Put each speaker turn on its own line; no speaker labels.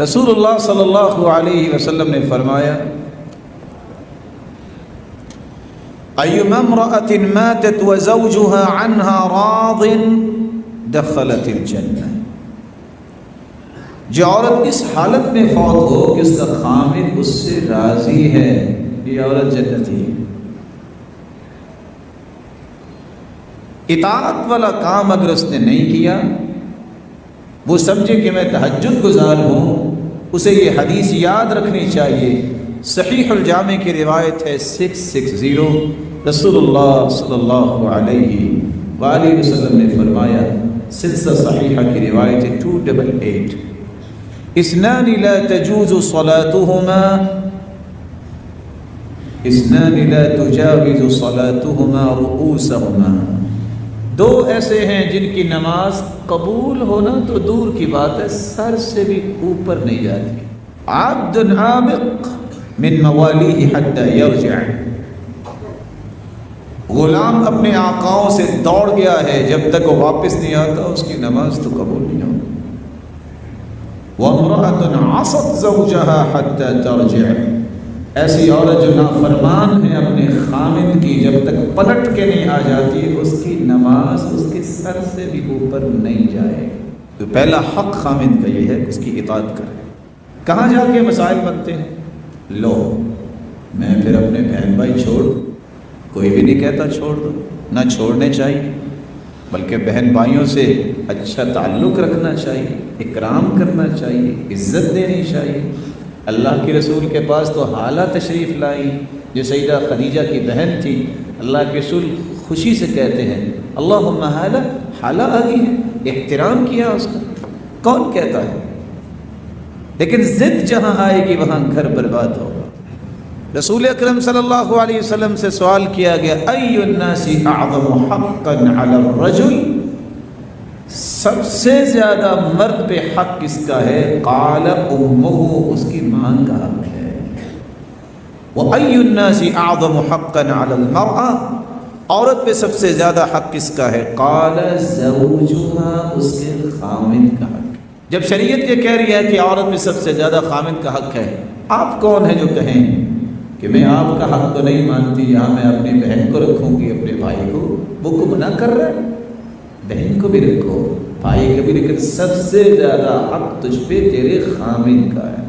رسول اللہ صلی اللہ علیہ وسلم نے فرمایا ایما امرأة ماتت وزوجها عنها راض دخلت الجنہ، جو عورت اس حالت میں فوت ہو کہ اس کا خامد اس سے راضی ہے، یہ عورت جنتی ہے۔ اطاعت والا کام اگر اس نے نہیں کیا، وہ سمجھے کہ میں تہجد گزار ہوں، اسے یہ حدیث یاد رکھنی چاہیے۔ صحیح الجامع کی روایت ہے 660، رسول اللہ صلی اللہ علیہ وآلہ وسلم نے فرمایا، سلسلہ صحیحہ کی روایت ہے 288، اثنان لا تجوز صلاتهما، اثنان لا تجاوز صلاتهما رؤوسهما، دو ایسے ہیں جن کی نماز قبول ہونا تو دور کی بات ہے، سر سے بھی اوپر نہیں جاتی۔ عبد عابق من موالیہ حتی یرجع، غلام اپنے آقاؤں سے دوڑ گیا ہے، جب تک وہ واپس نہیں آتا اس کی نماز تو قبول نہیں ہوگی۔ وَامْرَأَةٌ عَصَتْ زَوْجَهَا حَتَّى تَرْجِعَ، ایسی عورت جو نافرمان ہے اپنے خامد کی، جب تک پلٹ کے نہیں آ جاتی اس کی نماز اس کے سر سے بھی اوپر نہیں جائے۔ تو پہلا حق خامد کا یہ ہے کہ اس کی اطاعت کرے۔ کہاں جا کے مسائل بنتے ہیں؟ لو میں پھر اپنے بہن بھائی چھوڑ دوں، کوئی بھی نہیں کہتا چھوڑ دو، نہ چھوڑنے چاہیے، بلکہ بہن بھائیوں سے اچھا تعلق رکھنا چاہیے، اکرام کرنا چاہیے، عزت دینی چاہیے۔ اللہ کے رسول کے پاس تو حالہ تشریف لائی جو سیدہ خدیجہ کی بہن تھی، اللہ کے رسول خوشی سے کہتے ہیں اللہم حالہ، حالہ آ گئی ہے، احترام کیا اس کا، کون کہتا ہے؟ لیکن ضد جہاں آئے گی وہاں گھر برباد ہوگا۔ رسول اکرم صلی اللہ علیہ وسلم سے سوال کیا گیا ای الناس اعظم حقا علی الرجل، سب سے زیادہ مرد پہ حق کس کا ہے؟ قال امہ، اس کی ماں کا حق ہے۔ وای الناس اعظم حقا علی المرأة، عورت پہ سب سے زیادہ حق کس کا ہے؟ قال زوجها، اس کے خامد کا حق۔ جب شریعت یہ کہہ رہی ہے کہ عورت پہ سب سے زیادہ خامد کا حق ہے، آپ کون ہیں جو کہیں کہ میں آپ کا حق تو نہیں مانتی، یہاں میں اپنی بہن کو رکھوں گی، اپنے بھائی کو، وہ کو منع کر رہا ہے؟ بہن کو بھی رکھو، بھائی کو بھی، لیکن سب سے زیادہ حق تجھ پہ تیرے خامد کا ہے۔